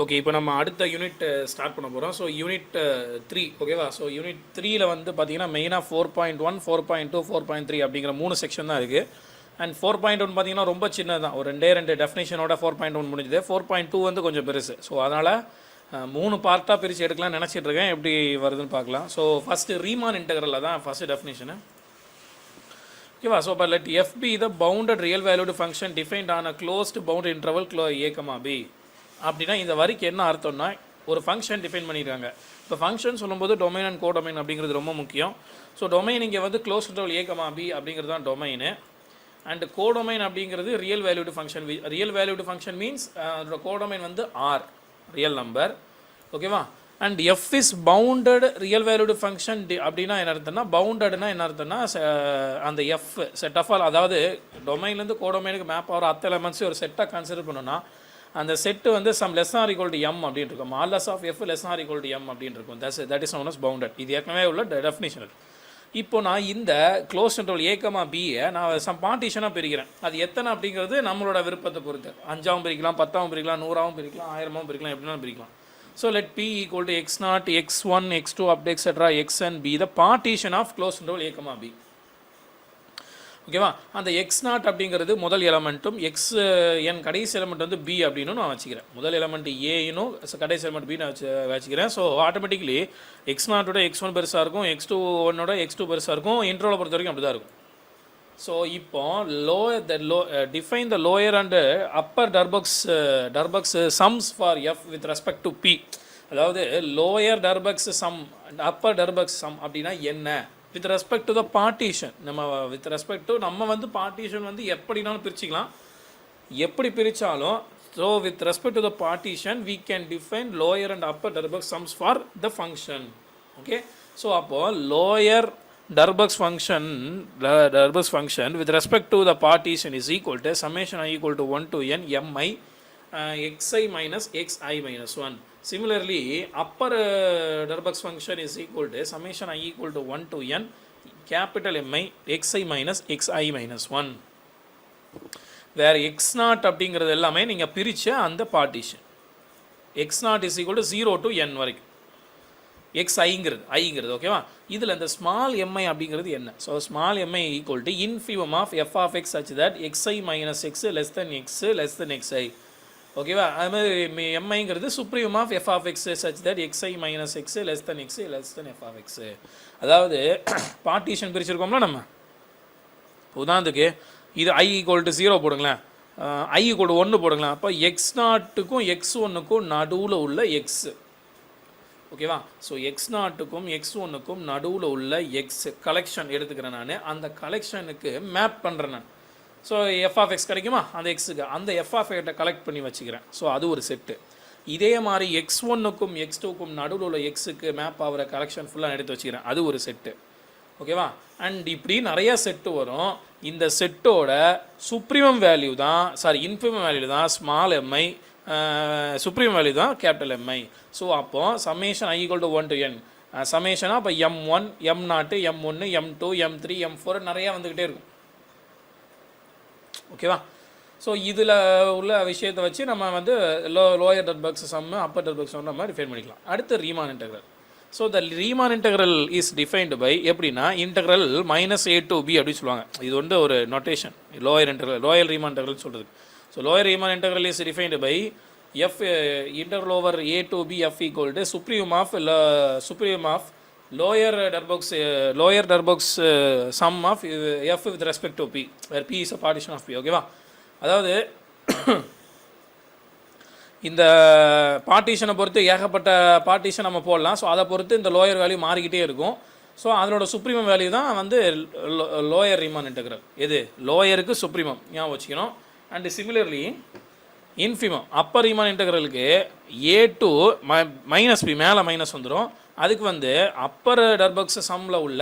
Okay, இப்போ நம்ம அடுத்த யூனிட் ஸ்டார்ட் பண்ண போகிறோம். ஸோ யூனிட் 3 ஓகேவா. ஸோ யூனிட் 3ல் வந்து பார்த்தீங்கன்னா மெயினாக 4.1, 4.2, 4.3 அப்படிங்கிற 3 செக்ஷன் தான் இருக்குது. அண்ட் 4.1 பார்த்தீங்கன்னா ரொம்ப சின்னது தான், ஒரு ரெண்டு டெஃபினேஷனோட 4.1 முடிஞ்சுது. 4.2 வந்து கொஞ்சம் பெருசு. ஸோ அதனால் 3 பார்ட்டாக பிரித்து எடுக்கலாம்னு நினச்சிட்டு இருக்கேன். எப்படி வருதுன்னு பார்க்கலாம். ஸோ ஃபஸ்ட்டு ரீமான் இன்டெக்ரலில் தான் ஃபஸ்ட்டு டெஃபினேஷனு. ஓகேவா. ஸோ இப்போ let f be the bounded real valued function defined on a closed bounded interval a, b. அப்படின்னா இந்த வரிக்கு என்ன அர்த்தம்னா, ஒரு ஃபங்க்ஷன் டிஃபைன் பண்ணியிருக்காங்க. இப்போ ஃபங்க்ஷன் சொல்லும்போது டொமைன் அண்ட் கோடொமைன் அப்படிங்கிறது ரொம்ப முக்கியம். ஸோ டொமைன் இங்கே வந்து க்ளோஸ் இன்டர்வல் a, b அப்படிங்கிறது தான் டொமைனு. அண்ட் கோடொமைன் அப்படிங்கிறது real valued function. Real valued function means அதோட கோடொமைன் வந்து ஆர், ரியல் நம்பர். ஓகேவா. And F is bounded real valued function அப்படின்னா என்ன அர்த்தம்னா, பவுண்டட்னா என்ன அர்த்தம்னா, அந்த எஃப் செட் ஆஃப் ஆல், அதாவது டொமைன்லேருந்து கோடொமைனுக்கு மேப் ஆகிற அத்த எலமெண்ட்ஸை ஒரு செட்டாக கன்சிடர் பண்ணோன்னா அந்த செட்டு வந்து sum less or equal to M அப்படின்னு இருக்கும். Modulus of f less or equal to M அப்படின்னு இருக்கும். That is known as bounded. இது ஏற்கனவே உள்ள டெஃபினிஷன். இப்போ நான் இந்த க்ளோஸ் இன்டர்வல் a, b-ஐ நான் சம் பார்ட்டிஷனாக பிரிக்கிறேன். அது எத்தனை அப்படிங்கிறது நம்மளோட விருப்பத்தை பொறுத்து. 5ஆவும் பிரிக்கலாம், 10ஆவும் பிரிக்கலாம், 100ஆவும் பிரிக்கலாம், 1000ஆவும் பிரிக்கலாம், எப்படினாலும் பிரிக்கலாம். So let p equal to x0, x1, x2 up to etc. x and b the partition of closed interval a, b. ஓகேவா. அந்த x0 அப்படிங்கிறது முதல் எலமெண்ட்டும் xn கடைசி எலமெண்ட் வந்து b அப்படின்னு நான் வச்சுக்கிறேன். முதல் எலமெண்ட் ஏனும் கடைசி எலமெண்ட் b நான் வச்சுக்கிறேன். ஸோ ஆட்டோமேட்டிக்லி x0ஓட x1 பெருசாக இருக்கும், x2 x2 பெருசாக இருக்கும். இன்ட்ரோலை பொறுத்த வரைக்கும் அப்படி தான் இருக்கும். ஸோ இப்போ define the lower and upper Darboux sums for F with respect to P. அதாவது lower Darboux sum and upper Darboux sum அப்படின்னா என்ன, with respect to the partition. நம்ம வந்து பார்ட்டிஷன் வந்து எப்படினாலும் பிரிச்சுக்கலாம். எப்படி பிரித்தாலும் so with respect to the partition we can define lower and upper Darboux sums for the function. Okay. So அப்போது lower Darboux function with respect to the partition is equal to summation I equal to 1 to n mi xi minus xi minus 1. Similarly, upper Darboux function is equal to summation I equal to 1 to n capital Mi xi minus xi minus 1. Where x0 அப்படிங்கிறது எல்லாமே நீங்கள் பிரிச்ச அந்த partition. x0 is equal to 0 to n வரைக்கும் ஐங்கிறது ஓகேவா. இதில் இந்த small MI அப்படிங்கிறது என்ன? So small MI equal to infimum of F of X such that XI minus X less than XI. ஓகேவா. அதுமாதிரி எம்ஐங்கிறது supreme of F of X such that XI minus X less than F of X. அதாவது partition பிரிச்சிருக்கோம்ல நம்ம. உதாரணத்துக்கு இது I equal to 0 போடுங்களேன், I equal to 1 போடுங்களேன். அப்போ x0க்கும் x1க்கும் நடுவில் உள்ள எக்ஸ். ஓகேவா. ஸோ x0க்கும் x1க்கும் நடுவில் உள்ள எக்ஸ் கலெக்ஷன் எடுத்துக்கிறேன் நான். அந்த கலெக்ஷனுக்கு மேப் பண்ணுறேன் நான். ஸோ எஃப் ஆஃப் எக்ஸ் கிடைக்குமா அந்த எக்ஸுக்கு, அந்த எஃப் ஆஃப் எக்ஸை கலெக்ட் பண்ணி வச்சுக்கிறேன். ஸோ அது ஒரு செட்டு. இதே மாதிரி x1க்கும் x2க்கும் நடுவில் உள்ள எக்ஸுக்கு மேப் ஆகிற கலெக்ஷன் ஃபுல்லாக எடுத்து வச்சுக்கிறேன். அது ஒரு செட்டு. ஓகேவா. அண்ட் இப்படி நிறைய செட்டு வரும். இந்த செட்டோட இன்ஃபிமம் வேல்யூ தான் ஸ்மால் எம்ஐ, சுப்ரீம் வேல்யூ தான் கேபிட்டல் எம்ஐ. ஸோ அப்போது summation I equal to 1 to n சம்மேஷனாக இப்போ m1, m0, m1, m2, m3, m4 நிறையா வந்துக்கிட்டே இருக்கும். ஓகேவா. ஸோ இதில் உள்ள விஷயத்தை வச்சு நம்ம வந்து lower Darboux sum upper Darboux sum நம்ம டிஃபைன் பண்ணிக்கலாம். அடுத்து Riemann integral. So the Riemann integral is defined by எப்படின்னா இன்டெக்ரல் -a to b அப்படின்னு சொல்லுவாங்க. இது வந்து ஒரு நொட்டேஷன் லோயர் ரீமான் இன்டெக்ரல் சொல்கிறது. So lower Reimann integral is defined by f integral over a to b f equal to supreme of lower Darboux sum of f with respect to p, where p is a partition of p. ஓகேவா. அதாவது இந்த பார்ட்டிஷனை பொறுத்து ஏகப்பட்ட partition நம்ம போடலாம். So அதை பொறுத்து இந்த லோயர் வேல்யூ மாறிக்கிட்டே இருக்கும். ஸோ அதனோட சுப்ரீமம் வேல்யூ தான் வந்து லோயர் ரீமான் இன்டெக்ரல். எது லோயருக்கு சுப்ரீமம் ஞாபகம் வச்சுக்கணும். And similarly infimum upper Riemann இன்டெக்ரலுக்கு ஏ டு மைனஸ் பி, மேலே மைனஸ் வந்துடும். அதுக்கு வந்து அப்பர் டர்பக்ஸ் சம்மில் உள்ள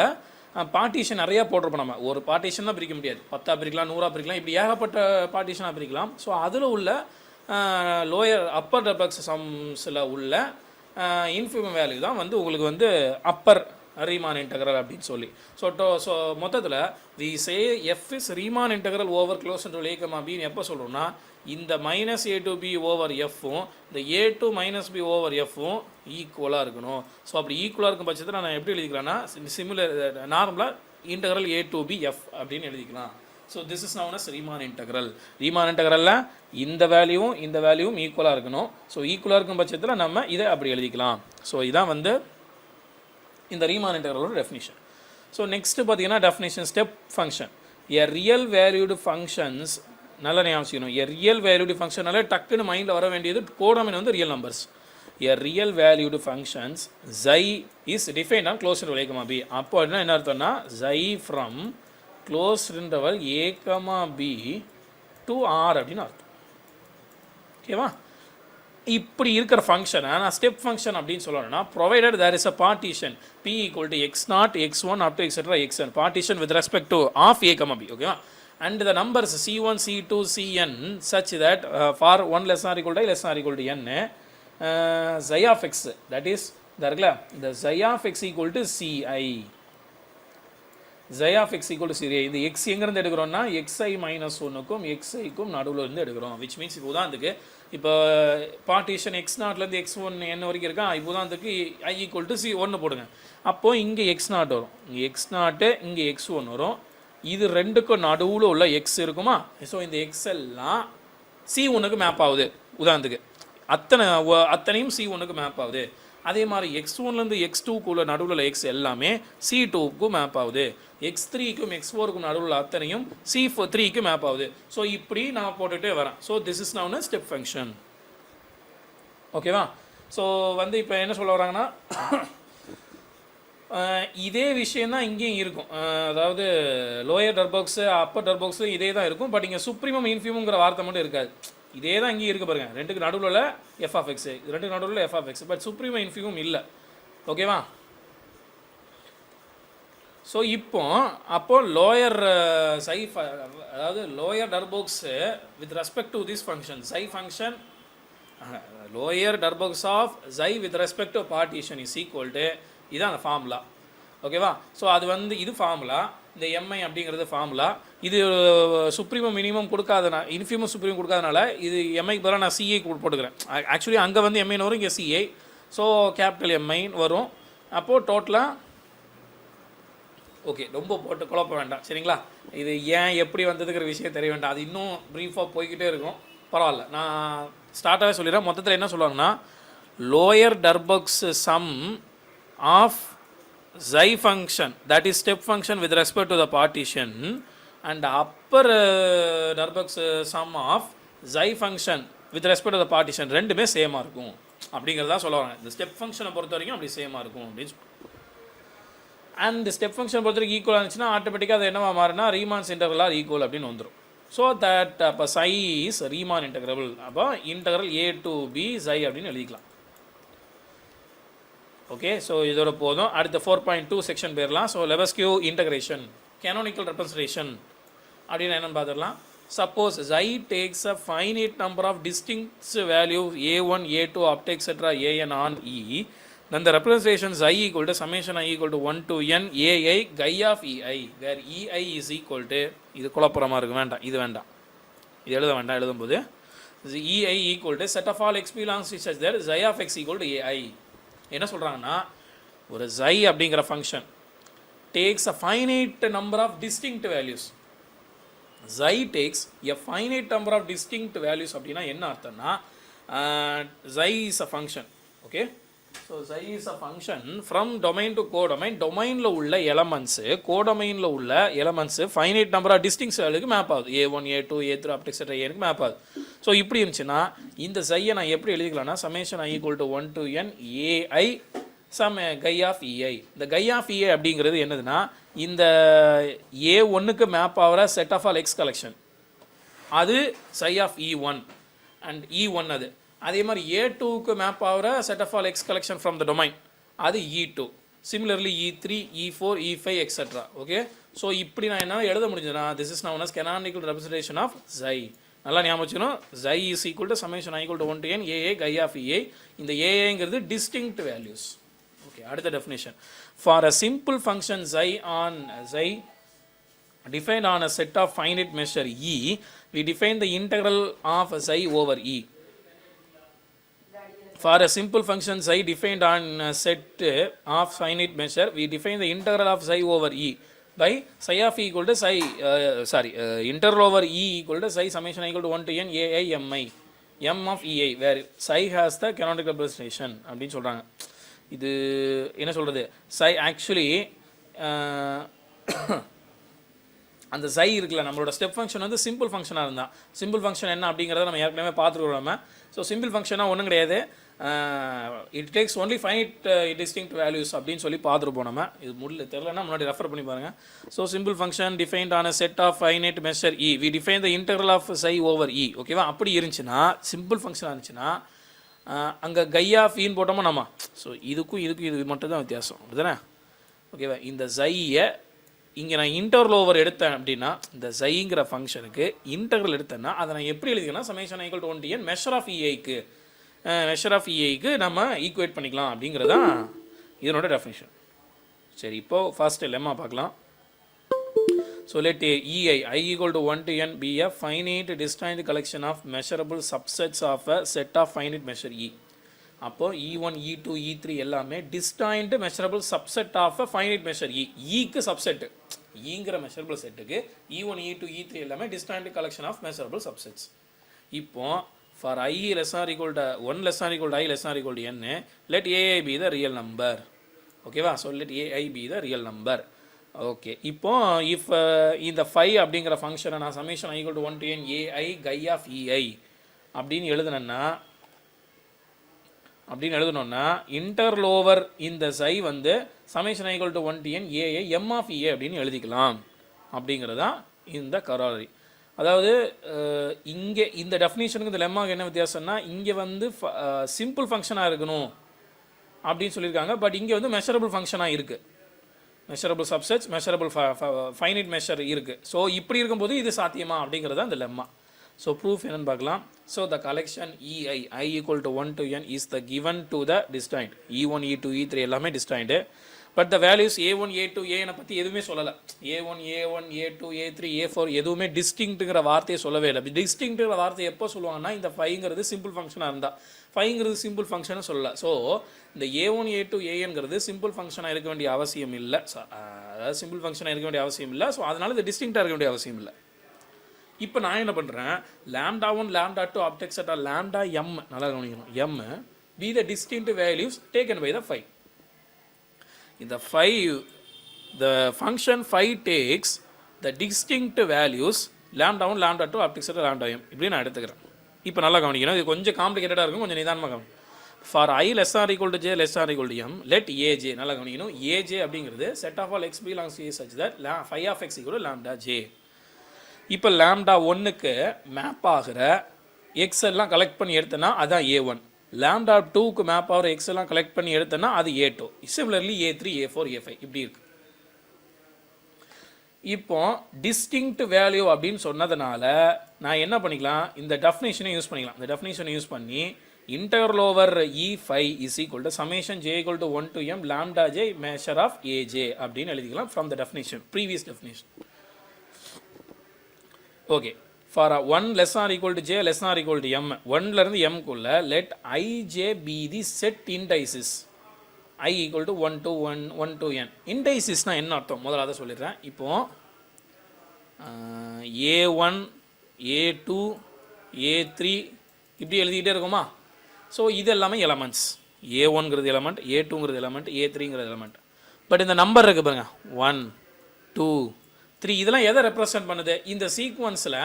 பார்ட்டிஷன் நிறையா போட்டிருப்போம். நம்ம ஒரு பார்ட்டிஷன் தான் பிரிக்க முடியாது, 10 பிரிக்கலாம், 100 பிரிக்கலாம், இப்படி ஏகப்பட்ட பார்ட்டிஷனாக பிரிக்கலாம். ஸோ அதில் உள்ள லோயர் அப்பர் டர்பக்ஸ் சம்ஸில் உள்ள இன்ஃபிமம் வேல்யூ தான் வந்து உங்களுக்கு வந்து அப்பர் ரீமான் இன்டெக்ரல் அப்படின்னு சொல்லி. ஸோ மொத்தத்தில் we say F is Riemann integral over close interval a, b எப்போ சொல்கிறோம்னா இந்த minus A to B over எஃப்பும் இந்த A to minus B over எஃப்பும் ஈக்குவலாக இருக்கணும். ஸோ அப்படி ஈக்குவலாக இருக்கும் பட்சத்தில் நான் எப்படி எழுதிக்கலாம்னா சிமிலர் நார்மலாக integral A to B F அப்படின்னு எழுதிக்கலாம். So this is known as Riemann integral. Riemann இன்டெக்ரலில் இந்த வேல்யூவும் ஈக்குவலாக இருக்கணும். ஸோ ஈக்குவலாக இருக்கும் பட்சத்தில் நம்ம இதை அப்படி எழுதிக்கலாம். ஸோ இதான் வந்து இந்த ரீமான் இன்டெக்ரலோட டெஃபினிஷன். ஸோ நெக்ஸ்ட்டு பார்த்தீங்கன்னா டெஃபினிஷன் ஸ்டெப் ஃபங்க்ஷன். எ ரியல் வேல்யூடு ஃபங்க்ஷன்ஸ் நல்லா ஞாபகம். எ ரியல் வேல்யூடு ஃபங்க்ஷனால டக்குன்னு மைண்டில் வர வேண்டியது கோடமைன் வந்து real numbers. A real valued functions xi is defined on closed interval a, b. அப்போ என்ன அர்த்தம்னா xi from closed interval a, b to r அப்படின்னு அர்த்தம். ஓகேவா? இப்படி இருக்கிற ஃபங்க்ஷனை நான் ஸ்டெப் ஃபங்க்ஷன் அப்படின்னு சொல்லணும்னா provided there is a partition p equal to x0 x1 up to etcetera xn partition with respect to of a, b. ஓகேவா? and the numbers c1 c2 cn such that for 1 less than or equal to less than or equal to n xi of x, that is the xi of x equal to ci, xi of x equal to ci. இது x எங்கிருந்து எடுக்கிறோம்னா xi minus 1க்கும் xiக்கும் நடுவில் இருந்து எடுக்கிறோம். which means இப்போ உதாரணத்துக்கு இப்போ partition x0லேருந்து x1 n வரைக்கும் இருக்கா. இப்போ உதாரணத்துக்கு i equal to c 1 போடுங்க. அப்போது இங்கே x0 வரும், இங்கே x0 இங்கே x1 வரும். இது ரெண்டுக்கும் நடுவில் உள்ள எக்ஸ் இருக்குமா. ஸோ இந்த எக்ஸ் எல்லாம் C1க்கு மேப் ஆகுது. உதாரணத்துக்கு அத்தனையும் C1க்கு மேப் ஆகுது. அதே மாதிரி x1லேருந்து x2க்குள்ள நடுவில் உள்ள எக்ஸ் எல்லாமே C2க்கு மேப் ஆகுது. x3க்கும் x4க்கும் நடுவில் அத்தனையும் C3க்கு மேப் ஆகுது. ஸோ இப்படி நான் போட்டுகிட்டே வரேன். So this is noun step function. ஓகேவா? ஸோ வந்து இப்போ என்ன சொல்ல வராங்கன்னா இதே விஷயந்தான் இங்கேயும் இருக்கும். அதாவது லோயர் டர்பாக்ஸு அப்பர் டர்பாக்ஸு இதே தான் இருக்கும். பட் இங்கே சுப்ரீமம் இன்ஃபீமுங்கிற வார்த்தை மட்டும் இருக்காது. இதே தான் இங்கேயும் இருக்குது பாருங்கள். ரெண்டுக்கு நடுவில் எஃப் ஆஃப் எக்ஸு, ரெண்டுக்கு நடுவில் F of X. But supremum infimum இல்லை. ஓகேவா? ஸோ அப்போது லோயர் அதாவது lower Darboux with respect to this function xi function lower Darboux of xi with respect to partition is equal to இதுதான் அந்த formula. ஓகேவா? So அது வந்து இது ஃபார்முலா, இந்த எம்ஐ அப்படிங்கிறது ஃபார்முலா. இது சுப்ரீமம் மினிமம் கொடுக்காதனா இன்ஃபீமம் சுப்ரீமம் கொடுக்காதனால இது எம்ஐக்கு பதிலாக நான் சிஐ போட்டுக்கிறேன். ஆக்சுவலி அங்கே வந்து எம்ஐன்னு வரும், இங்கே சிஐ. ஸோ கேபிட்டல் எம்ஐ வரும். அப்போது டோட்டலாக ஓகே. ரொம்ப போட்டு குழப்ப வேண்டாம், சரிங்களா? இது ஏன் எப்படி வந்ததுங்கிற விஷயம் தெரிய வேண்டாம். அது இன்னும் ப்ரீஃபாக போய்கிட்டே இருக்கும். பரவாயில்ல, நான் ஸ்டார்ட்டாகவே சொல்லிடுறேன். மொத்தத்தில் என்ன சொல்லுவாங்கன்னா lower Darboux sum of xi function, that is step function with respect to the partition, and upper Darboux sum of xi function with respect to the partition ரெண்டுமே சேமாக இருக்கும் அப்படிங்கிறதா சொல்லுவாங்க. இந்த ஸ்டெப் ஃபங்க்ஷனை பொறுத்த வரைக்கும் அப்படி சேமாக இருக்கும் அப்படின்னு. அண்ட் இந்த ஸ்டெப் ஃபங்க்ஷன் பொறுத்த வரைக்கும் ஈக்குவலாக இருந்துச்சுன்னா ஆட்டோமேட்டிக்காக அது என்னவா மாறுனா ரீமான்ஸ் இன்டெக்ரலாக ஈக்குவல் அப்படின்னு வந்துடும். ஸோ தட் அப்போ xi இஸ் ரீமான் இன்டெக்ரபிள். அப்போ integral a to b xi அப்படின்னு எழுதிக்கலாம். ஓகே. ஸோ இதோட போதும். அடுத்த 4.2 செக்ஷன் போயிடலாம். So Lebesgue integration canonical representation அப்படின்னு என்னென்னு பார்த்துடலாம். Suppose xi takes a finite number of distinct value a1 a2 up to etc an on e, then the representation xi equal to summation i equal to 1 to n ai xi of ei, where ei is equal to இது குழப்பறமா இருக்கு, வேண்டாம், இது வேண்டாம், இது எழுத வேண்டாம். எழுதும்போது ei equal to set of all x belongs to such that xi of x equal to ai. என்ன சொல்கிறாங்கன்னா ஒரு xi அப்படிங்கிற function takes a finite number of distinct values. xi takes a finite number of distinct values அப்படின்னா என்ன அர்த்தம்னா xi is a function. Okay. So xi is a function from domain to codomain. டொமைனில் உள்ள elements கோடொமைனில் உள்ள elements finite number of distinct வேல்யூக்கு map ஆகுது. a1 a2 a3 up to etc ஏனுக்கு மேப் ஆகுது. ஸோ இப்படி இருந்துச்சுன்னா இந்த xi நான் எப்படி எழுதிக்கலாம்னா summation i equal to 1 to n ai sum xi of ei. இந்த xi of ei அப்படிங்கிறது என்னதுன்னா இந்த a1க்கு மேப் ஆகிற set of all x collection அது xi of e1 and e1 அது. அதே மாதிரி a2க்கு மேப் ஆகிற set of all x collection from the domain அது e2. Similarly e3 e4 e5 etcetera. Okay. So இப்படி நான் என்ன எழுத முடிஞ்சதுன்னா this is known as canonical representation of xi. நல்லா ஞாபகம் வச்சுக்கணும். xi is equal to summation i equal to 1 to n ai xi of ei. இந்த aiங்கிறது டிஸ்டிங்க்ட் வேல்யூஸ். ஓகே. அடுத்த definition. For a simple function xi on xi defined on a set of finite measure E, we define the integral of psi over E. For a simple function psi defined on a set of finite measure, we define the integral of psi over E by psi of E equal to psi, integral over E equal to psi summation equal to 1 to n ai mi, m of ei, where psi has the canonical representation அப்படின்னு சொல்கிறாங்க. இது என்ன சொல்கிறது, psi actually அந்த சை இருக்குல்ல, நம்மளோட step function வந்து simple ஃபங்க்ஷனாக இருந்தால், சிம்பிள் ஃபங்க்ஷன் என்ன அப்படிங்கிறத நம்ம ஏற்கனவே பார்த்துருக்கோம். நம்ம ஸோ சிம்பிள் ஃபங்க்ஷனாக ஒன்றும் கிடையாது, it takes only finite distinct values அப்படின்னு சொல்லி பார்த்துருப்போம். நம்ம இது முடியல தெரிலன்னா முன்னாடி ரெஃபர் பண்ணி பாருங்கள். So simple function defined on a set of finite measure E, we define the integral of psi over E. ஓகேவா, அப்படி இருந்துச்சுன்னா சிம்பிள் ஃபங்க்ஷனாக இருந்துச்சுன்னா அங்கே கை ஆஃப் ஈன்னு போட்டோமோ நம்ம. ஸோ இதுக்கும் இது மட்டும் தான் வித்தியாசம், அப்படிதானே? ஓகேவா, இந்த சையை இங்கே நான் இன்டர்வல் ஓவர் எடுத்தேன் அப்படின்னா, இந்த சைங்கிற ஃபங்க்ஷனுக்கு இன்டர்வல் எடுத்தேன்னா அதை நான் எப்படி எழுதிக்கணும், summation equal to 1 to n measure of இஐக்கு நம்ம ஈக்குவேட் பண்ணிக்கலாம் அப்படிங்கிறதான் இதனோட டெஃபினிஷன். சரி, இப்போது ஃபர்ஸ்ட் லெம்மா பார்க்கலாம். So let EI I equal to 1 to n be a finite disjoint collection of measurable subsets of a set of finite measure E. அப்போது E1 E2 E3 எல்லாமே disjoint measurable subset of a finite measure E. ஈக்கு subset, ஈங்கிற measurable செட்டுக்கு E1 E2 E3 எல்லாமே disjoint collection of measurable subsets. இப்போ for I less or equal to 1 less or equal to I less or equal to n, let AI be the real number. ஓகேவா, so let AI be the real number. Okay, இப்போ if இந்த 5 அப்படிங்கிற ஃபங்க்ஷனை நான் summation I equal to 1 to n AI chi of EI அப்படின்னு எழுதணும்னா interval over இந்த psi வந்து summation equal to 1 to n AI M of A அப்படின்னு எழுதிக்கலாம் அப்படிங்கிறதான் இந்த கராரி. அதாவது இங்கே இந்த டெஃபினிஷனுக்கு இந்த லெம்மாவுக்கு என்ன வித்தியாசம்னா, இங்கே வந்து சிம்பிள் ஃபங்க்ஷனாக இருக்கணும் அப்படின்னு சொல்லியிருக்காங்க, பட் இங்கே வந்து மெஷரபிள் ஃபங்க்ஷனாக இருக்குது, measurable subsets, measurable finite measure இருக்குது. ஸோ இப்படி இருக்கும்போது இது சாத்தியமா அப்படிங்கிறதா இந்த லெம்மா. ஸோ ப்ரூஃப் என்னன்னு பார்க்கலாம். So the collection EI I equal to 1 to n is the given to the disjoint E1 E2 E3 எல்லாமே டிஸ்டாயிண்ட். But the values A1 A2 ஏனை பற்றி எதுவுமே சொல்லலை. A1 A1 A2 A3 A4 எதுவுமே டிஸ்டிங்க்ட்டுங்கிற வார்த்தையை சொல்லவே இல்லை. டிஸ்டிங்க்ட்டுங்கிற வார்த்தை எப்போ சொல்லுவாங்கன்னா, இந்த 5ங்கிறது சிம்பிள் ஃபங்க்ஷனாக இருந்தால், 5ங்கிறது சிம்பிள் ஃபங்க்ஷனை சொல்லலை. ஸோ இந்த A1 A2 ANங்கிறது சிம்பிள் ஃபங்க்ஷனாக இருக்க வேண்டிய அவசியம் இல்லை, அதாவது சிம்பிள் ஃபங்க்ஷனாக இருக்க வேண்டிய அவசியம் இல்லை. ஸோ அதனால் இது டிஸ்டிங்க்டாக இருக்க வேண்டிய அவசியம் இல்லை. இப்போ நான் என்ன பண்ணுறேன், λ1 λ2 up to etc λm, நல்லா கவனிக்கணும், m be the distinct values taken by the 5. இந்த 5, the function 5 takes the distinct values λ1 λ2 up to etc λm இப்படி நான் எடுத்துக்கிறேன். இப்போ நல்லா கவனிக்கணும், இது கொஞ்சம் காம்ப்ளிகேட்டடாக இருக்கும், கொஞ்சம் நிதானமாக கவனிக்கணும். For I less or equal to j less or equal to m, let aj, நல்லா கவனிக்கணும், aj அப்படிங்கிறது set of all x belongs to a such that phi of x equal to lambda j. இப்போ lambda 1க்கு map ஆகிற X எல்லாம் collect பண்ணி எடுத்தனா அதான் A1, lambda 2க்கு மேப் ஆகிற எக்ஸ் எல்லாம் கலெக்ட் பண்ணி எடுத்தனா அது A2, similarly A3 A4 A5 இப்படி இருக்கு. இப்போ டிஸ்டிங்க்ட் வேல்யூ அப்படின்னு சொன்னதுனால நான் என்ன பண்ணிக்கலாம், இந்த டெஃபினேஷனை யூஸ் பண்ணிக்கலாம். இந்த டெஃபினேஷனை யூஸ் பண்ணி interval over E5 is equal to summation j equal to 1 to m lambda j measure of AJ அப்படின்னு எழுதிக்கலாம் from the definition, previous definition. Okay, for 1 less or equal to j less or equal to m, 1லேருந்து mக்குள்ள let ij be the set indices I equal to 1 to 1 to n. இண்டைசிஸ்னால் என்ன அர்த்தம் முதல்ல அதை சொல்லிடுறேன். இப்போது A1 A2 A3 இப்படி எழுதிக்கிட்டே இருக்குமா. So இது எல்லாமே எலமெண்ட்ஸ், A1ங்கிறது எலமெண்ட், A2ங்கிறது எலமெண்ட், A3ங்கிறது எலமெண்ட். பட் இந்த நம்பர் இருக்குது பாருங்க, 1 2 3 இதெல்லாம் எதை ரெப்ரசன்ட் பண்ணுது, இந்த சீக்வன்ஸில்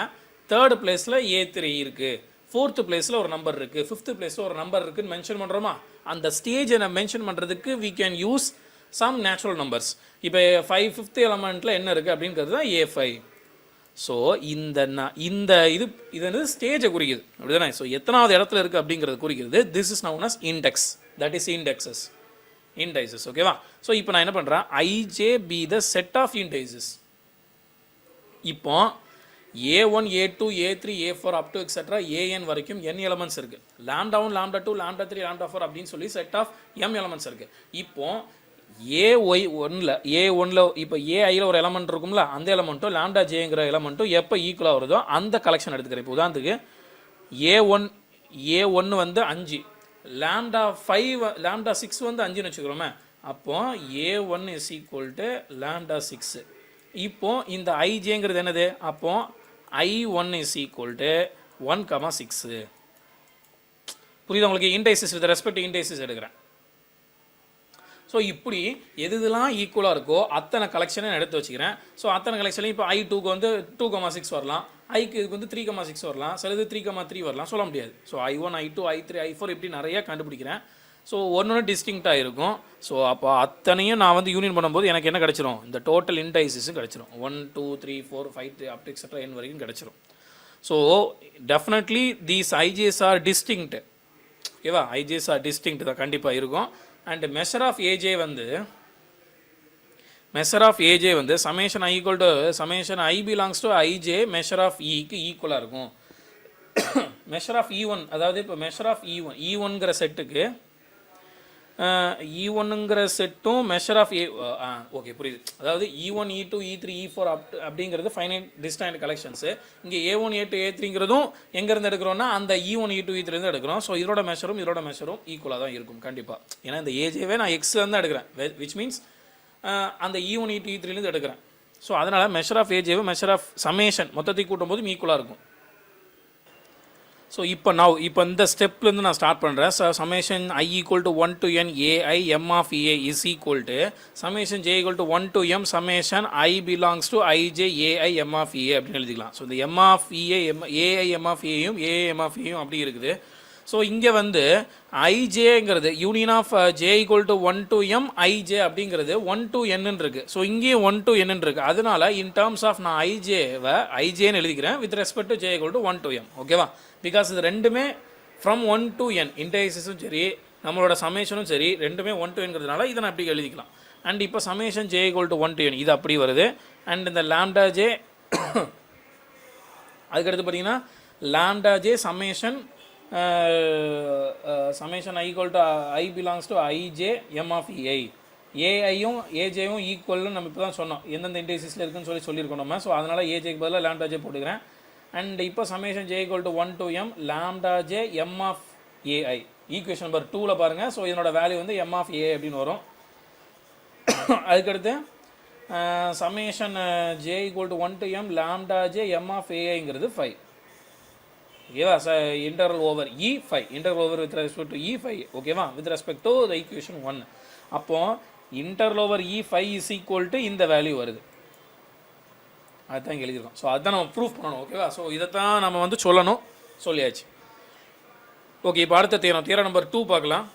தேர்ட் பிளேஸில் A3 இருக்குது, ஃபோர்த்து பிளேஸில் ஒரு நம்பர் இருக்குது, ஃபிஃப்த்து பிளேஸில் ஒரு நம்பர் இருக்குதுன்னு மென்ஷன் பண்ணுறோமா. அந்த ஸ்டேஜை நம்ம மென்ஷன் பண்ணுறதுக்கு we can use some natural numbers. இப்போ 5th எலமெண்ட்டில் என்ன இருக்குது அப்படிங்கிறது தான் A5. ஸோ இந்த இது வந்து ஸ்டேஜை குறிக்குது, அப்படிதானே. ஸோ எத்தனாவது இடத்துல இருக்குது அப்படிங்கிறது குறிக்கிறது. This is known as index, that is indices. ஓகேவா. ஸோ இப்போ நான் என்ன பண்ணுறேன், IJ be the set of indices. இப்போ A1 A2 A3 A4 up to etc AN வரைக்கும் n எலமெண்ட்ஸ் இருக்குது. λ1 λ2 λ3 λ4 அப்படின்னு சொல்லி செட் ஆஃப் m எலமெண்ட்ஸ் இருக்குது. இப்போ ஏஒய் ஒன்னில் ஏ1ல் இப்போ ஏஐயில் ஒரு எலமெண்ட் இருக்கும்ல, அந்த எலமெண்ட்டும் லாம்டா ஜேங்கிற எலமெண்ட்டும் எப்போ ஈக்குவலாக வருதோ அந்த கலெக்ஷன் எடுத்துக்கிறேன். இப்போ உதாரணத்துக்கு ஏ1 வந்து 5, லாம்டா 6 வந்து 5ன்னு வச்சுக்கிறோமே. அப்போ ஏ1 இஸ் ஈக்குவல் டு லாம்டா 6. இப்போ இந்த ஐஜேங்கிறது என்னது? அப்போ I1 இஸ் ஈக்குவல் டு 1,6. புரியுது உங்களுக்கு? இன்டைசிஸ் வித் ரெஸ்பெக்ட் இன்டைசிஸ் எடுக்கிறேன். ஸோ இப்படி எதுலாம் ஈக்குவலாக இருக்கோ அத்தனை கலெக்ஷனை எடுத்து வச்சுக்கிறேன். ஸோ அத்தனை கலெக்ஷன்லையும் இப்போ I2க்கு வந்து 2,6 வரலாம், ஐக்கு இதுக்கு வந்து 3,6 வரலாம், சிலது 3,3 வரலாம், சொல்ல முடியாது. So I1, I2, I3, I4 இப்படி நிறையா கண்டுபிடிக்கிறேன். ஸோ ஒன்று டிஸ்டிங்க்டாக இருக்கும். ஸோ அப்போ அத்தனையும் நான் வந்து யூனியன் பண்ணும்போது எனக்கு என்ன கிடச்சிரும்? இந்த டோட்டல் இன்டைசிஸும் கிடச்சிரும். 1 2 3 4 5 அப் எக்ஸெட்ரா n வரைக்கும் கிடச்சிரும். So definitely these IJs are distinct. ஓகேவா? ஐஜேஸ் ஆர் டிஸ்டிங்க்ட் தான் கண்டிப்பாக இருக்கும். அண்ட் மெஷர் ஆஃப் ஏஜே வந்து summation I equal to summation I belongs to IJ measure of இக்கு ஈக்குவலாக இருக்கும். மெஷர் ஆஃப் E1, அதாவது இப்போ மெஷர் ஆஃப் E1ங்கிற செட்டுக்கு E1ங்கிற செட்டும் மெஷர் ஆஃப் ஓகே புரியுது. அதாவது E1, E2, E3, E4 அப்படிங்கிறது ஃபைனைட் டிஸ்டைன்ட் கலெக்ஷன்ஸு. இங்கே A1, A2, A3ங்கிறதும் எங்கேருந்து எடுக்கிறோன்னா அந்த E1, E2, E3லேருந்து எடுக்கிறோம். ஸோ இதோட மெஷரும் ஈக்குவலாக தான் இருக்கும் கண்டிப்பாக. ஏன்னா இந்த ஏஜேவே நான் எக்ஸ்லேருந்து எடுக்கிறேன், விச் மீன்ஸ் அந்த E1, E2, E3லேருந்து எடுக்கிறேன். ஸோ அதனால் மெஷர் ஆஃப் ஏஜேவை மெஷர் ஆஃப் சமேஷன் மொத்தத்தை கூட்டும் போது ஈக்குவலாக இருக்கும். ஸோ இப்போ இந்த ஸ்டெப்லேருந்து நான் ஸ்டார்ட் பண்ணுறேன். Summation I equal to 1 to n AI m of EA is equal to summation J equal to 1 to m summation I belongs to IJ AI m of EA அப்படின்னு எழுதிக்கலாம். ஸோ இந்த m of EA AI m of EAயும் AA m of EAயும் அப்படி இருக்குது. So இங்கே வந்து ஐஜேங்கிறது union of J equal to 1 to m IJ அப்படிங்கிறது 1 to n இருக்குது. ஸோ இங்கேயும் 1 to n இருக்குது. அதனால இன் டேர்ம்ஸ் ஆஃப் நான் ஐஜேன்னு எழுதிக்கிறேன் with respect to J equal to 1 to m. ஓகேவா? பிகாஸ் இது ரெண்டுமே ஃப்ரம் 1 to n இன்டைசிஸும் சரி நம்மளோட சமேஷனும் சரி ரெண்டுமே 1 to nங்கிறதுனால இதை நான் அப்படி எழுதிக்கலாம். அண்ட் இப்போ summation J equal to 1 to n இது அப்படி வருது. அண்ட் இந்த லாம்டா ஜே அதுக்கடுத்து பார்த்தீங்கன்னா lambda J summation I equal to I belongs to IJ m of EI. ஏஐயும் ஏஜேயும் ஈக்குவல்னு நம்ம இப்போ தான் சொன்னோம் எந்தெந்த இன்டைசிஸில் இருக்குன்னு சொல்லியிருக்கோம் நம்ம. ஸோ அதனால் ஏஜேக்கு பதிலாக லாம்டா ஜே போட்டுக்கிறேன். அண்ட் இப்போ summation J equal to 1 to m lambda J m of AI equation number 2ல் பாருங்கள். ஸோ இதனோட வேல்யூ வந்து m of AI அப்படின்னு வரும். அதுக்கடுத்து summation J equal to 1 to m lambda J m of AIங்கிறது 5. ஓகேவா? Interval over E5 interval over with respect to E5. ஓகேவா? With respect to the equation 1. அப்போ interval over E5 is equal to இந்த value வருது. அதுதான் இங்கே எழுதியிருக்கோம். So அதுதான் நம்ம ப்ரூஃப் பண்ணணும். ஓகேவா? ஸோ இதைத்தான் நம்ம வந்து சொல்லணும், சொல்லியாச்சு. ஓகே, இப்போ அடுத்த தியரம் நம்பர் 2 பார்க்கலாம்.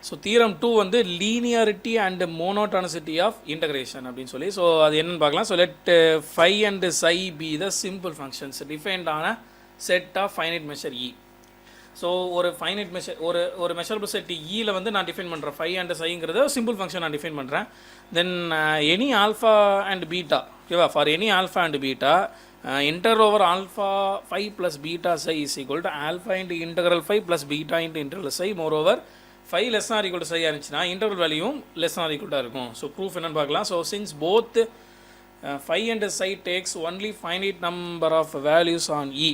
ஸோ தியரம் 2 வந்து linearity and monotonicity of integration அப்படின்னு சொல்லி. ஸோ அது என்னன்னு பார்க்கலாம். So let phi and psi be the simple functions defined on set of finite measure E. So ஒரு ஃபைனைட் மெஷர் ஒரு மெஷரபிள் செட் ஈயில் வந்து நான் டிஃபைன் பண்ணுறேன். phi அண்ட் psiங்கிறத சிம்பிள் ஃபங்க்ஷன் நான் டிஃபைன் பண்ணுறேன். Then any alpha and beta, ஓகேவா? For any alpha and beta inter over alpha phi plus beta psi is equal to alpha into integral phi plus beta into integral psi. Moreover phi less than or equal to psi இருந்துச்சுன்னா interval வேல்யூவும் less than or equal to இருக்கும். So proof என்னன்னு பார்க்கலாம். So since both phi and psi takes only finite number of values on E.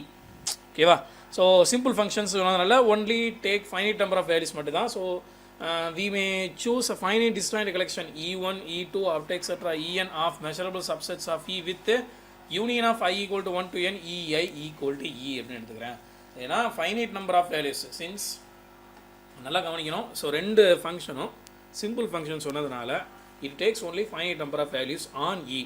ஓகேவா? So simple functions சொன்னதுனால only take finite number of values மட்டும் தான். So we may choose a finite disjoint collection E1, E2 up to etc. En of measurable subsets of E with union of I equal to 1 to n EI equal to E அப்படின்னு எடுத்துக்கிறேன். ஏன்னா finite number of values since நல்லா கவனிக்கணும். So ரெண்டு ஃபங்க்ஷனும் simple function சொன்னதுனால it takes only finite number of values on E.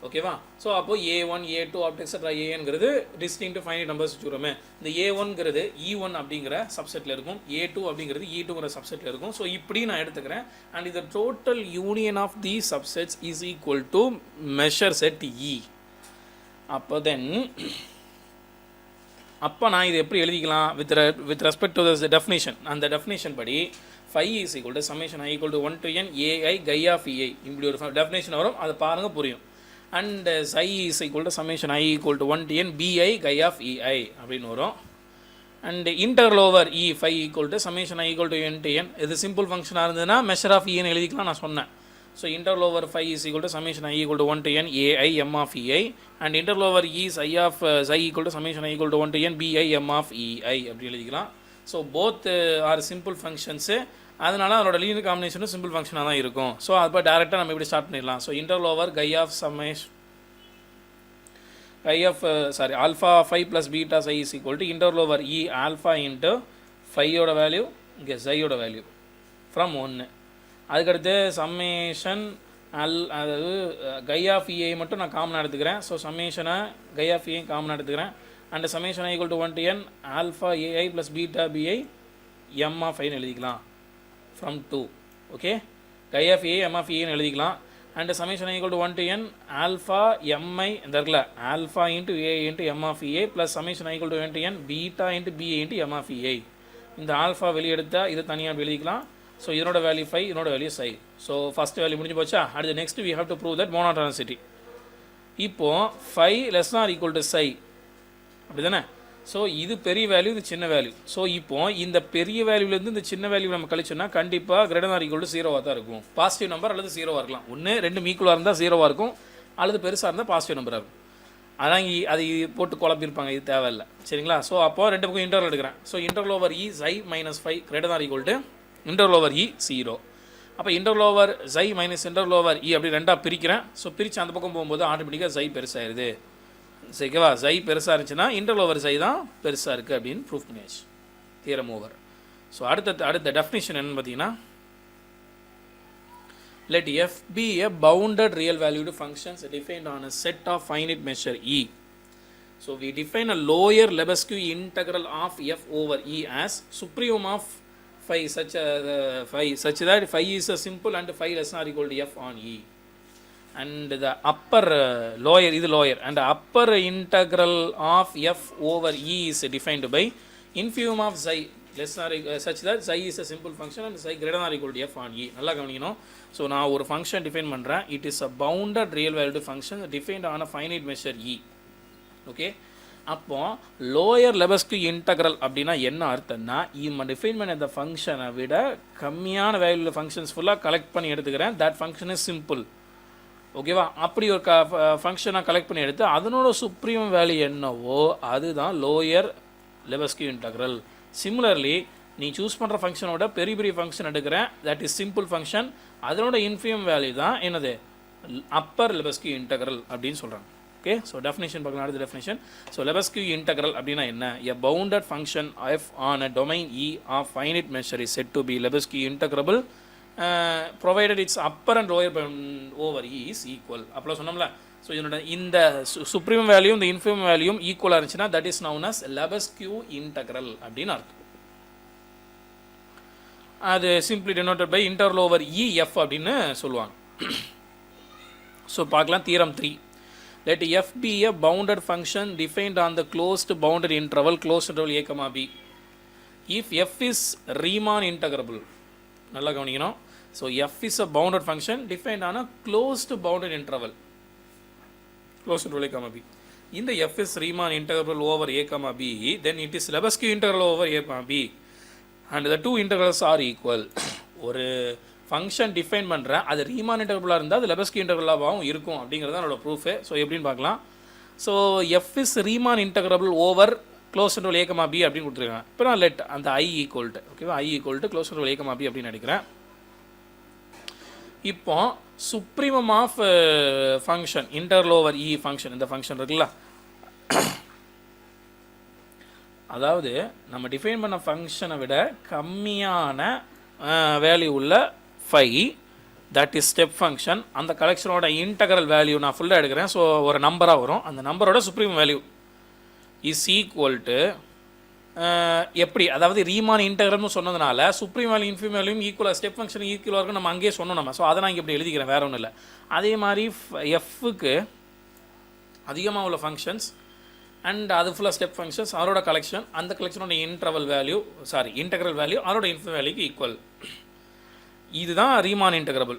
ஓகேவா? So அப்போ A1, A2 up to etc. ANங்கிறது டிஸ்டிங்க்ட் ஃபைனைட் நம்பர்ஸ் வச்சுக்கிறோமே. இந்த A1ங்கிறது E1 அப்படிங்கிற சப்செட்டில் இருக்கும், A2 அப்படிங்கிறது E2ங்கிற சப்செட்டில் இருக்கும். ஸோ இப்படி நான் எடுத்துக்கிறேன். அண்ட் இந்த total union of the subsets is equal to measure set E. அப்போ நான் இது எப்படி எழுதிக்கலாம்? With respect to the definition. அந்த டெஃபினேஷன் படி phi is equal to summation I equal to 1 to n AI chi of EI இப்படி ஒரு definition வரும். அதை பாருங்கள், புரியும். And psi is equal to summation I equal to 1 to n BI chi of EI அப்படின்னு வரும். And interval over E phi equal to summation I equal to N to N. இது simple ஃபங்க்ஷனாக இருந்ததுன்னா measure of இன்னு எழுதிக்கலாம், நான் சொன்னேன். So interval over phi is equal to summation I equal to 1 to n AI M of e i and interval over e i of i equal to summation I equal to 1 to n b i M of e i அப்படி எழுதிக்கலாம். So both are simple functions, அதனால அதோட linear காம்பினேஷனும் simple ஃபங்க்ஷனாக தான் இருக்கும். So அப்போ டேரெக்டாக நம்ம இப்படி ஸ்டார்ட் பண்ணிடலாம். So interval over alpha phi plus beta psi is equal to interval over E alpha into ஃபையோட வேல்யூ இங்கே சையோட வேல்யூ ஃப்ரம் 1. அதுக்கடுத்து சம்மேஷன் அதாவது கை ஆஃப் இஐ மட்டும் நான் காமனாக எடுத்துக்கிறேன். ஸோ சம்மேஷனை கை ஆஃப் இஐ காமனாக எடுத்துக்கிறேன். And summation equal to 1 to n alpha AI plus beta BI M of ஐன்னு எழுதிக்கலாம் from 2. Okay, chi of A M of ஏன்னு எழுதிக்கலாம். And summation equal to 1 to n alpha MI இந்த இருக்குல்ல alpha into A into M of A plus summation equal to 1 to n beta into BA into M of A. இந்த alpha வெளியே எடுத்தால் இது தனியாக எழுதிக்கலாம். ஸோ இதனோட வேல்யூ ஃபை, இதனோட value psi. So first value முடிஞ்சு போச்சா. அடுத்து next we have to prove that monotonicity. இப்போது phi less or equal to psi அப்படி தானே. ஸோ இது பெரிய வேல்யூ, இது சின்ன வேல்யூ. ஸோ இப்போ இந்த பெரிய வேல்யூலேருந்து இந்த சின்ன வேல்யூ நம்ம கழிச்சோன்னா கண்டிப்பாக கிரேட்டர் ஆர் ஈக்குவல் டு 0வாக தான் இருக்கும். பாசிட்டிவ் நம்பர் அல்லது 0வாக இருக்கலாம். ஒன்று ரெண்டும் ஈக்குவலாக இருந்தால் 0வாக இருக்கும், அல்லது பெருசாக இருந்தால் பாசிட்டிவ் நம்பராக இருக்கும். அதான் அது போட்டு குழப்பிருப்பாங்க, இது தேவையில்லை சரிங்களா. ஸோ அப்போ ரெண்டு பக்கம் இன்டர்வல் எடுக்கிறேன். So interval over E psi minus phi greater or equal to interval over E 0. அப்போ interval over psi minus interval over E அப்படி ரெண்டாக பிரிக்கிறேன். ஸோ பிரித்து அந்த பக்கம் போகும்போது ஆட்டோமேட்டிக்காக சை பெருசாகிடுது. சரிவா, சை பெருசாக இருந்துச்சுன்னா இன்டர்வல் ஓவர் சை தான் பெருசாக இருக்குது அப்படின்னு ப்ரூஃப் பண்ணியாச்சு. Theorem over. ஸோ அடுத்த டெஃபினிஷன் என்னன்னு பார்த்தீங்கன்னா, let f be a bounded real valued functions defined on a set of finite measure e. So we define a lower Lebesgue integral of f over e as supremum of phi such that phi is a simple and phi less than or equal to f on e. And the upper lower is lower and the upper integral of f over e is defined by infimum of psi less than or such that psi is a simple function and psi greater than or equal to f on e. நல்லா கவனிக்கணும். So நான் ஒரு function define பண்ணுறேன். It is a bounded real value function defined on a finite measure E. Okay, அப்போ lower லெபஸ்கு integral அப்படின்னா என்ன அர்த்தம்னா, நம்ம டிஃபைன் பண்ண இந்த ஃபங்க்ஷனை விட கம்மியான வேல்யூ ஃபங்க்ஷன்ஸ் ஃபுல்லாக கலெக்ட் பண்ணி எடுத்துக்கிறேன். That function is simple. ஓகேவா, அப்படி ஒரு ஃபங்க்ஷனாக கலெக்ட் பண்ணி எடுத்து அதனோட சுப்ரீம் வேல்யூ என்னவோ அதுதான் லோயர் லெபஸ்கு இன்டெக்ரல். சிமிலர்லி நீ சூஸ் பண்ணுற ஃபங்க்ஷனோட பெரிய பெரிய ஃபங்க்ஷன் எடுக்கிறேன், தட் இஸ் சிம்பிள் ஃபங்க்ஷன், அதனோட இன்ஃபியம் வேல்யூ தான் என்னது அப்பர் லெபஸ்கு இன்டெக்ரல் அப்படின்னு சொல்கிறாங்க. ஓகே, ஸோ டெஃபினேஷன் பார்க்கலாம். அடுத்த டெஃபினேஷன். ஸோ லெபஸ்கு இன்டெக்ரல் அப்படின்னா என்ன? A bounded function F on a domain E of finite measure is set to be Lebesgue integrable provided its upper and lower over e is equal. அப்போ சொன்னோம்ல, so இதனோட இந்த supreme value இந்த infimum வேல்யூம் ஈக்குவலாக இருந்துச்சுன்னா that is known as Lebesgue integral அப்படின்னு அர்த்தம். அது simply denoted by interval over E F அப்படின்னு சொல்லுவாங்க. ஸோ பார்க்கலாம் theorem 3. Let f be a bounded function defined on the closed bounded interval a comma b. If f is Riemann integrable, நல்லா கவனிக்கணும். So f is a bounded function defined on a closed bounded interval a comma b. இந்த f is Riemann integrable over a comma b, then it is Lebesgue integral over a comma b and the two integrals are equal. ஒரு function define பண்ணுறேன், அது Riemann இன்டெக்ரபிளாக இருந்தால் அது லெபஸ்கு இன்டெக்ரலாகவும் இருக்கும் அப்படிங்கிறது தான் என்னோட ப்ரூஃபு. ஸோ எப்படின்னு பார்க்கலாம். So F is Riemann integrable over close interval a comma b அப்படின்னு கொடுத்துருக்காங்க. இப்போ நான் லெட் அந்த i ஈக்குவல் டு ஓகேவா, i equal to closed interval a comma b அப்படின்னு நினைக்கிறேன். இப்போ supremum of function interval over e function, இந்த ஃபங்க்ஷன் இருக்குல்ல, அதாவது நம்ம டிஃபைன் பண்ண ஃபங்க்ஷனை விட கம்மியான வேல்யூ உள்ள five, that is step function. அந்த கலெக்ஷனோட இன்டெக்ரல் வேல்யூ நான் ஃபுல்லாக எடுக்கிறேன். ஸோ ஒரு நம்பராக வரும், அந்த நம்பரோட supreme value is equal to எப்படி, அதாவது ரீமான் இன்டெக்ரல்னு சொன்னதுனால சுப்ரீம் வேல்யூ இன்ஃபிம் வேல்யூம் ஈக்குவலாக ஸ்டெப் ஃபங்க்ஷன் ஈக்குவலாக இருக்கும் நம்ம அங்கேயே சொன்னோம் நம்ம. ஸோ அதை நான் இங்கே இப்படி எழுதிக்கிறேன், வேறு ஒன்றும் இல்லை. அதே மாதிரி எஃப்க்கு அதிகமாக உள்ள ஃபங்க்ஷன்ஸ் அண்ட் அது ஃபுல்லாக ஸ்டெப் ஃபங்க்ஷன்ஸ் அதோட கலெக்ஷன், அந்த கலெக்ஷனோட இன்டெக்ரல் வேல்யூ அதோட இன்ஃபிம் வேல்யூக்கு ஈக்குவல். இதுதான் ரீமான் இன்டெக்ரபிள்.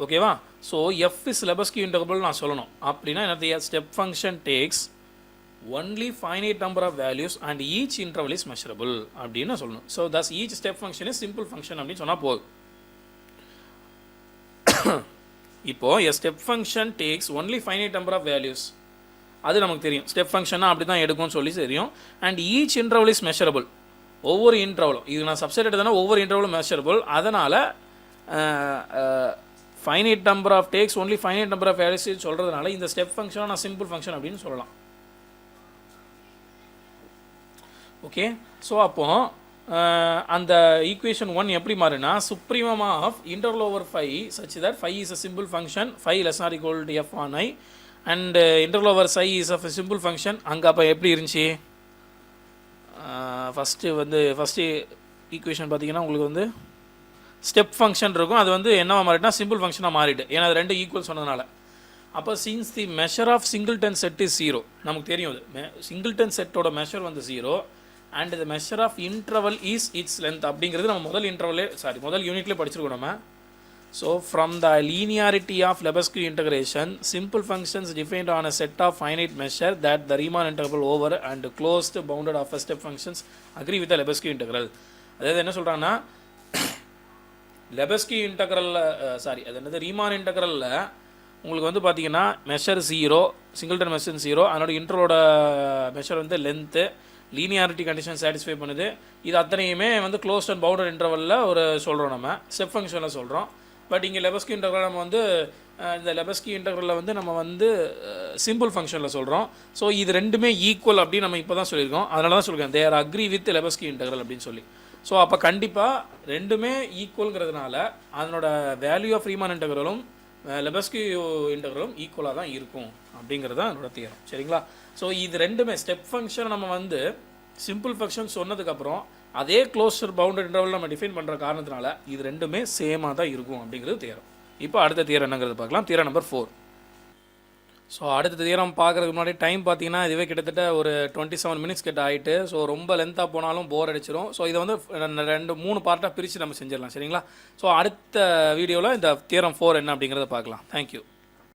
ஓகேவா, so F is Lebesgue integrable நான் சொல்லணும் அப்படின்னா என்னது, step function takes only finite number of values and each interval is measurable அப்படின்னு சொல்லணும். So thus each step function is simple function அப்படின்னு சொன்னால் போதும். இப்போ a step function takes only finite number of values, அது நமக்கு தெரியும். ஸ்டெப் ஃபங்க்ஷன்னா அப்படி தான் எடுக்கும்னு சொல்லி தெரியும். And each interval is measurable, ஒவ்வொரு இன்டர்வலும் இது நான் சப்செட் எடுத்தேன்னா ஒவ்வொரு இன்டர்வலும் மெஷரபிள். அதனால் finite number of takes only finite number of values சொல்கிறதுனால இந்த ஸ்டெப் ஃபங்க்ஷனை நான் சிம்பிள் ஃபங்க்ஷன் அப்படின்னு சொல்லலாம். ஓகே, ஸோ அப்போது அந்த ஈக்குவேஷன் 1 எப்படி மாறுனா, supremum of interval over 5 such that 5 is a simple function, 5 less than or equal to f on I, and interval over psi is of a simple function. அங்கே அப்போ எப்படி இருந்துச்சு, ஃபஸ்ட்டு ஈக்குவேஷன் பார்த்தீங்கன்னா உங்களுக்கு வந்து ஸ்டெப் ஃபங்க்ஷன் இருக்கும், அது வந்து என்னவா மாறிட்டுனா சிம்பிள் ஃபங்க்ஷனாக மாறிட்டு, ஏன்னா அது ரெண்டு ஈக்குவல் சொன்னதுனால. அப்போ since the measure of singleton set is 0, நமக்கு தெரியும் அது சிங்கிள்டன் செட்டோட மெஷர் வந்து 0 and the measure of interval is its length அப்படிங்கிறது நம்ம முதல் யூனிட்லேயே படிச்சிருக்கோம் நம்ம. So from the linearity of Lebesgue integration, simple functions defined on a set of finite measure that the Riemann integral over and closed bounded of a step functions agree with the Lebesgue integral. அதாவது என்ன சொல்கிறாங்கன்னா, Lebesgue integral அது என்னது Riemann இன்டெக்ரலில் உங்களுக்கு வந்து பார்த்தீங்கன்னா measure 0, singleton measure 0, அதனோட இன்டர்வலோட measure வந்து லென்த்து, லீனியாரிட்டி கண்டிஷன் சாட்டிஸ்ஃபை பண்ணுது. இது அத்தனையுமே வந்து க்ளோஸ்ட் அண்ட் பவுண்டட் இன்டர்வலில் ஒரு சொல்கிறோம், நம்ம ஸ்டெப் ஃபங்க்ஷனில் சொல்கிறோம். பட் இங்கே லெபஸ்கி இன்டெக்ரல் நம்ம வந்து இந்த லெபஸ்கி இன்டெக்ரலில் வந்து நம்ம வந்து சிம்பிள் ஃபங்க்ஷனில் சொல்கிறோம். ஸோ இது ரெண்டுமே ஈக்குவல் அப்படின்னு நம்ம இப்போ தான் சொல்லியிருக்கோம். அதனால தான் சொல்லியிருக்கேன் தேர் அக்ரி வித் லெபஸ்கி இன்டெக்ரல் அப்படின்னு சொல்லி. ஸோ அப்போ கண்டிப்பாக ரெண்டுமே ஈக்குவல்ங்கிறதுனால அதனோட வேல்யூ ஆஃப் ரீமான் இன்டெக்ரலும் லெபஸ்கி இன்டெக்ரலும் ஈக்குவலாக தான் இருக்கும் அப்படிங்கிறது தான் என்னோட தியரம். சரிங்களா? ஸோ இது ரெண்டுமே ஸ்டெப் ஃபங்க்ஷன் நம்ம வந்து சிம்பிள் ஃபங்க்ஷன் சொன்னதுக்கப்புறம் அதே க்ளோஸ்டர் பவுண்டட் இன்டர்வல் நம்ம டிஃபைன் பண்ணுற காரணத்தினால இது ரெண்டுமே சேமாக தான் இருக்கும் அப்படிங்கிறது தியரம். இப்போ அடுத்த தியரம் என்னங்கிறது பார்க்கலாம். Theorem number 4. ஸோ அடுத்த தியரம் பார்க்குறதுக்கு முன்னாடி டைம் பார்த்தீங்கன்னா இதுவே கிட்டத்தட்ட ஒரு 27 மினிட்ஸ் கிட்ட ஆகிட்டு. ஸோ ரொம்ப லென்த்தாக போனாலும் போர் அடிச்சிடும். ஸோ இதை வந்து 2-3 பார்ட்டாக பிரித்து நம்ம செஞ்சிடலாம். சரிங்களா? ஸோ அடுத்த வீடியோவில் இந்த தியரம் 4 என்ன அப்படிங்கிறத பார்க்கலாம். தேங்க்யூ.